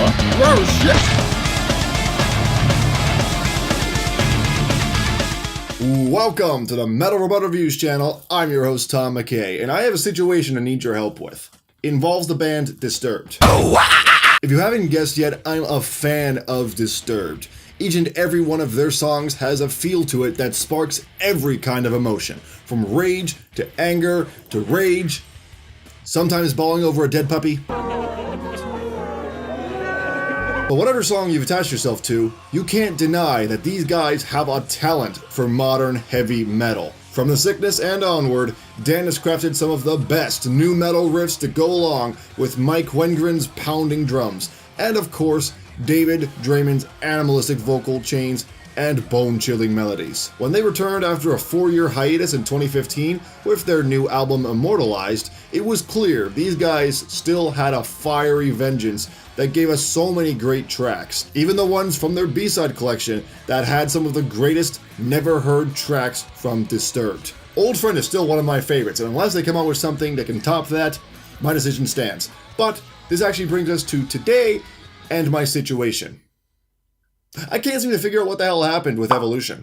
Whoa, shit! Welcome to the Metal Robot Reviews channel. I'm your host, Tom McKay, and I have a situation I need your help with. It involves the band Disturbed. If you haven't guessed yet, I'm a fan of Disturbed. Each and every one of their songs has a feel to it that sparks every kind of emotion, from rage to anger to rage, sometimes bawling over a dead puppy. But whatever song you've attached yourself to, you can't deny that these guys have a talent for modern heavy metal. From The Sickness and onward, Dan has crafted some of the best nu metal riffs to go along with Mike Wengren's pounding drums, and of course, David Draymond's animalistic vocal chains and bone-chilling melodies. When they returned after a 4-year hiatus in 2015 with their new album Immortalized, it was clear these guys still had a fiery vengeance that gave us so many great tracks, even the ones from their B-side collection that had some of the greatest never-heard tracks from Disturbed. Old Friend is still one of my favorites, and unless they come out with something that can top that, my decision stands. But this actually brings us to today and my situation. I can't seem to figure out what the hell happened with Evolution.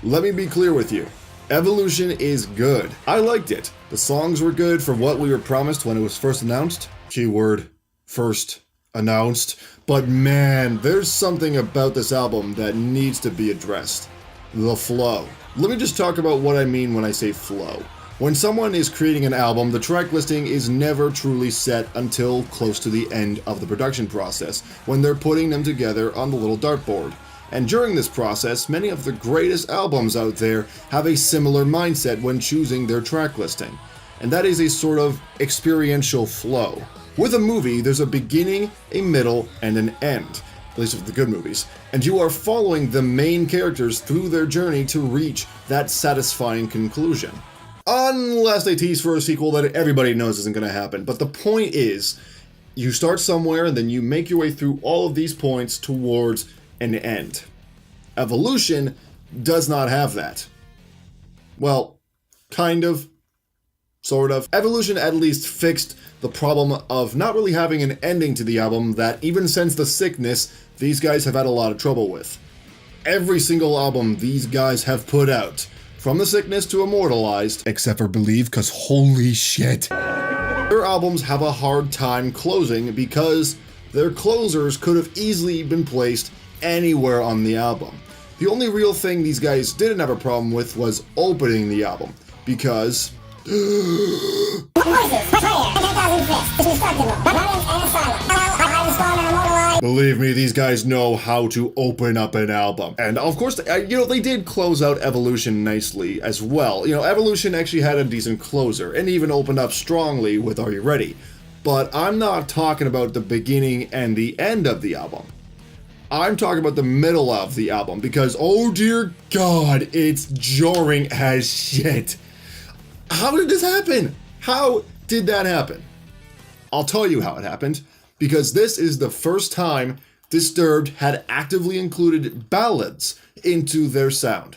Let me be clear with you. Evolution is good. I liked it. The songs were good for what we were promised when it was first announced. Keyword, first announced. But man, there's something about this album that needs to be addressed. The flow. Let me just talk about what I mean when I say flow. When someone is creating an album, the track listing is never truly set until close to the end of the production process, when they're putting them together on the little dartboard. And during this process, many of the greatest albums out there have a similar mindset when choosing their track listing. And that is a sort of experiential flow. With a movie, there's a beginning, a middle, and an end, at least with the good movies, and you are following the main characters through their journey to reach that satisfying conclusion. Unless they tease for a sequel that everybody knows isn't going to happen. But the point is, you start somewhere and then you make your way through all of these points towards an end. Evolution does not have that. Well, kind of. Sort of. Evolution at least fixed the problem of not really having an ending to the album that, even since The Sickness, these guys have had a lot of trouble with. Every single album these guys have put out, from The Sickness to Immortalized, except for Believe, cause holy shit. Their albums have a hard time closing because their closers could have easily been placed anywhere on the album. The only real thing these guys didn't have a problem with was opening the album, because believe me, these guys know how to open up an album. And of course, they did close out Evolution nicely as well. Evolution actually had a decent closer and even opened up strongly with Are You Ready? But I'm not talking about the beginning and the end of the album. I'm talking about the middle of the album because, oh dear God, it's jarring as shit. How did this happen? How did that happen? I'll tell you how it happened, because this is the first time Disturbed had actively included ballads into their sound.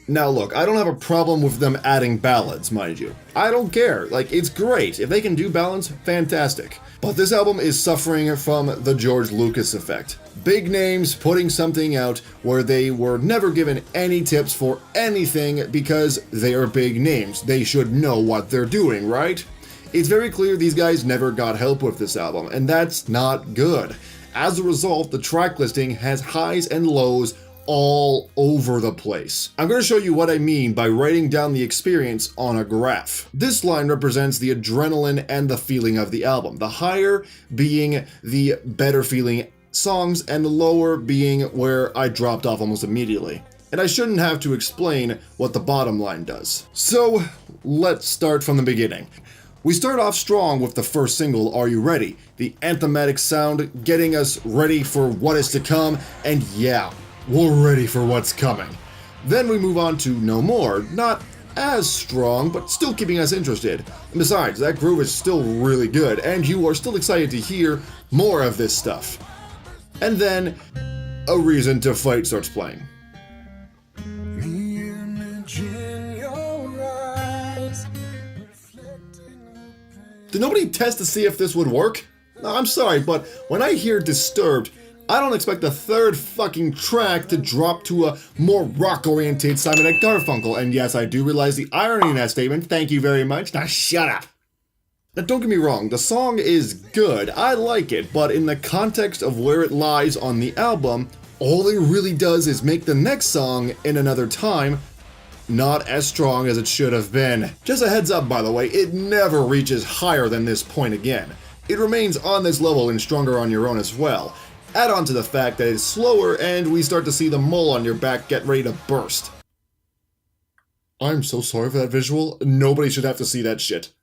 Now look, I don't have a problem with them adding ballads, mind you. I don't care, it's great. If they can do ballads, fantastic. But this album is suffering from the George Lucas effect. Big names putting something out where they were never given any tips for anything because they are big names. They should know what they're doing, right? It's very clear these guys never got help with this album, and that's not good. As a result, the track listing has highs and lows all over the place. I'm going to show you what I mean by writing down the experience on a graph. This line represents the adrenaline and the feeling of the album, the higher being the better feeling songs and the lower being where I dropped off almost immediately. And I shouldn't have to explain what the bottom line does. So let's start from the beginning. We start off strong with the first single, Are You Ready? The anthematic sound getting us ready for what is to come, and yeah, we're ready for what's coming. Then we move on to No More, not as strong, but still keeping us interested. And besides, that groove is still really good, and you are still excited to hear more of this stuff. And then, A Reason to Fight starts playing. Did nobody test to see if this would work? No, I'm sorry, but when I hear Disturbed, I don't expect the third fucking track to drop to a more rock-oriented Simon & Garfunkel, and yes, I do realize the irony in that statement, thank you very much, now shut up. Now don't get me wrong, the song is good, I like it, but in the context of where it lies on the album, all it really does is make the next song, In Another Time, not as strong as it should have been. Just a heads up, by the way, it never reaches higher than this point again. It remains on this level and Stronger on Your Own as well. Add on to the fact that it's slower and we start to see the mole on your back get ready to burst. I'm so sorry for that visual, nobody should have to see that shit.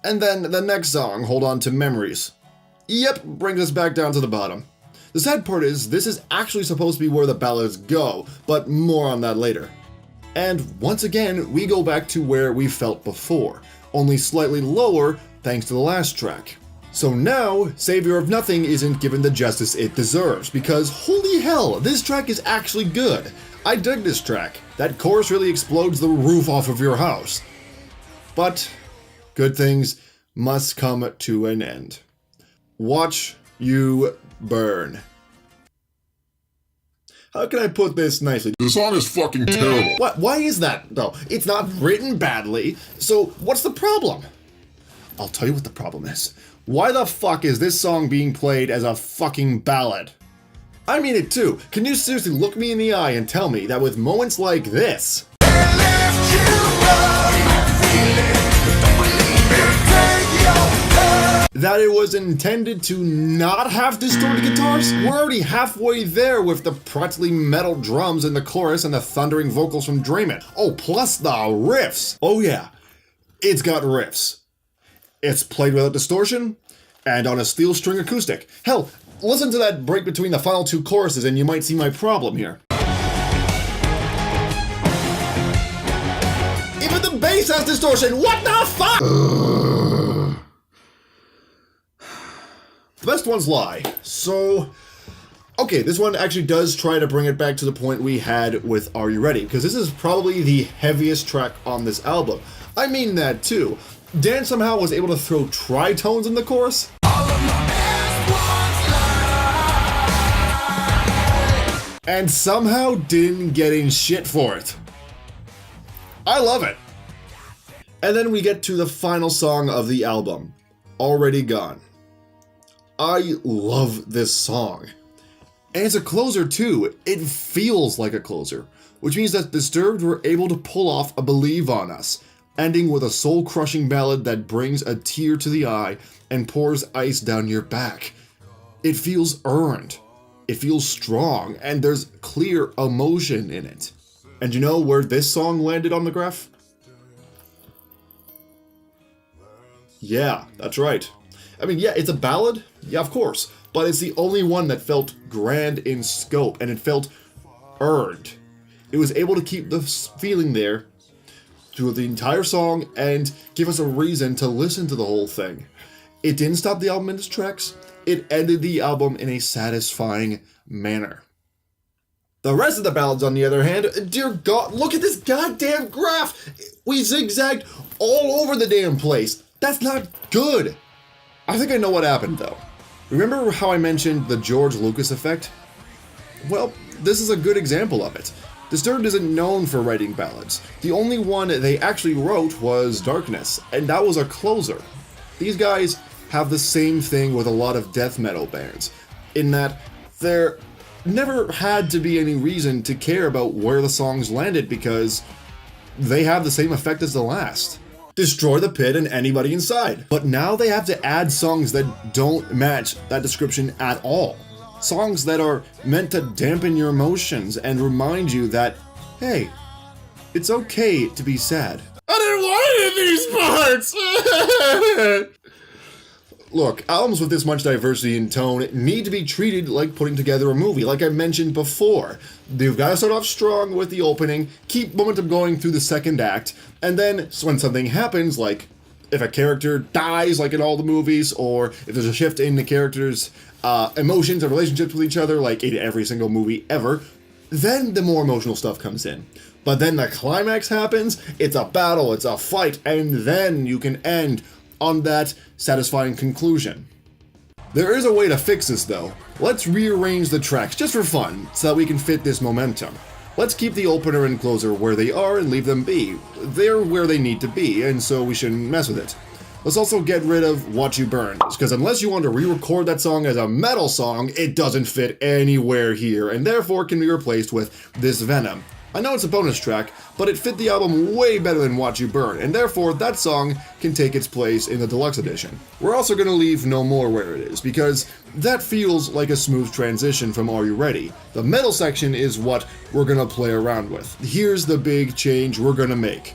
And then the next song, Hold On to Memories. Yep, brings us back down to the bottom. The sad part is, this is actually supposed to be where the ballads go, but more on that later. And once again, we go back to where we felt before, only slightly lower thanks to the last track. So now, Savior of Nothing isn't given the justice it deserves, because holy hell, this track is actually good. I dig this track. That chorus really explodes the roof off of your house. But good things must come to an end. Watch you burn. How can I put this nicely? The song is fucking terrible. What? Why is that, though? It's not written badly, so what's the problem? I'll tell you what the problem is. Why the fuck is this song being played as a fucking ballad? I mean it too. Can you seriously look me in the eye and tell me that with moments like this, that it was intended to not have distorted guitars? We're already halfway there with the practically metal drums in the chorus and the thundering vocals from Dream It. Oh, plus the riffs. Oh yeah, it's got riffs. It's played without distortion and on a steel string acoustic. Hell, listen to that break between the final two choruses and you might see my problem here. Even the bass has distortion. What the fuck? The best ones lie. So, okay, this one actually does try to bring it back to the point we had with Are You Ready? Because this is probably the heaviest track on this album. I mean that too. Dan somehow was able to throw tritones in the chorus. And somehow didn't get in shit for it. I love it. And then we get to the final song of the album, Already Gone. I love this song. And it's a closer too. It feels like a closer, which means that Disturbed were able to pull off a Believe on Us, ending with a soul-crushing ballad that brings a tear to the eye and pours ice down your back. It feels earned. It feels strong, and there's clear emotion in it. And you know where this song landed on the graph? Yeah, that's right. I mean, yeah, it's a ballad, yeah, of course, but it's the only one that felt grand in scope, and it felt earned. It was able to keep the feeling there through the entire song and give us a reason to listen to the whole thing. It didn't stop the album in its tracks, it ended the album in a satisfying manner. The rest of the ballads, on the other hand, dear God, look at this goddamn graph! We zigzagged all over the damn place. That's not good. I think I know what happened though. Remember how I mentioned the George Lucas effect? Well, this is a good example of it. Disturbed isn't known for writing ballads. The only one they actually wrote was Darkness, and that was a closer. These guys have the same thing with a lot of death metal bands, in that there never had to be any reason to care about where the songs landed because they have the same effect as the last. Destroy the pit and anybody inside. But now they have to add songs that don't match that description at all. Songs that are meant to dampen your emotions and remind you that, hey, it's okay to be sad. I didn't want any of these parts! Look, albums with this much diversity in tone need to be treated like putting together a movie, like I mentioned before. You've got to start off strong with the opening, keep momentum going through the second act, and then when something happens, like if a character dies like in all the movies, or if there's a shift in the characters' emotions and relationships with each other, like in every single movie ever, then the more emotional stuff comes in. But then the climax happens, it's a battle, it's a fight, and then you can end on that satisfying conclusion. There is a way to fix this though. Let's rearrange the tracks just for fun, so that we can fit this momentum. Let's keep the opener and closer where they are and leave them be. They're where they need to be, and so we shouldn't mess with it. Let's also get rid of Watch You Burn, because unless you want to re-record that song as a metal song, it doesn't fit anywhere here, and therefore can be replaced with This Venom. I know it's a bonus track, but it fit the album way better than Watch You Burn, and therefore that song can take its place in the deluxe edition. We're also going to leave No More where it is, because that feels like a smooth transition from Are You Ready? The metal section is what we're going to play around with. Here's the big change we're going to make.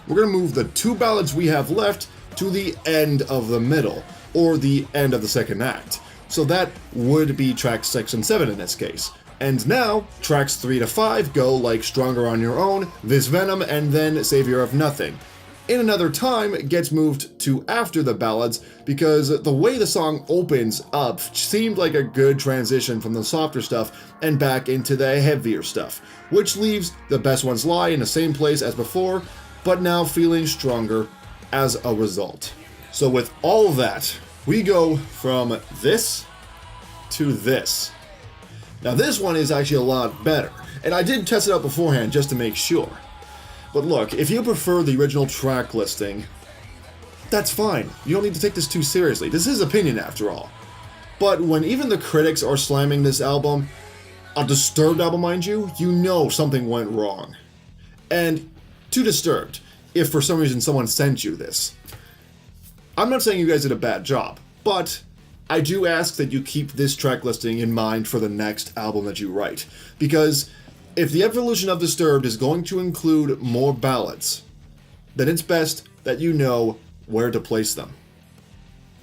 We're going to move the 2 ballads we have left to the end of the middle, or the end of the second act. So that would be tracks 6 and 7 in this case. And now, tracks 3 to 5 go like Stronger on Your Own, This Venom, and then Savior of Nothing. In Another Time gets moved to after the ballads because the way the song opens up seemed like a good transition from the softer stuff and back into the heavier stuff, which leaves The Best Ones Lie in the same place as before, but now feeling stronger as a result. So with all of that, we go from this to this. Now this one is actually a lot better, and I did test it out beforehand just to make sure. But look, if you prefer the original track listing, that's fine. You don't need to take this too seriously. This is opinion after all. But when even the critics are slamming this album, a Disturbed album mind you, you know something went wrong. And to Disturbed, if for some reason someone sent you this, I'm not saying you guys did a bad job, but I do ask that you keep this track listing in mind for the next album that you write, because if the evolution of Disturbed is going to include more ballads, then it's best that you know where to place them.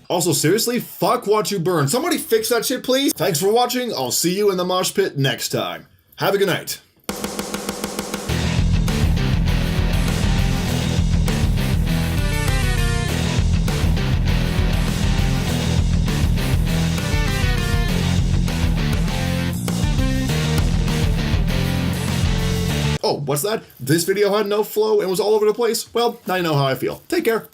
Also, seriously, fuck Watch You Burn. Somebody fix that shit, please. Thanks for watching. I'll see you in the mosh pit next time. Have a good night. Oh, what's that? This video had no flow and was all over the place? Well, now you know how I feel. Take care.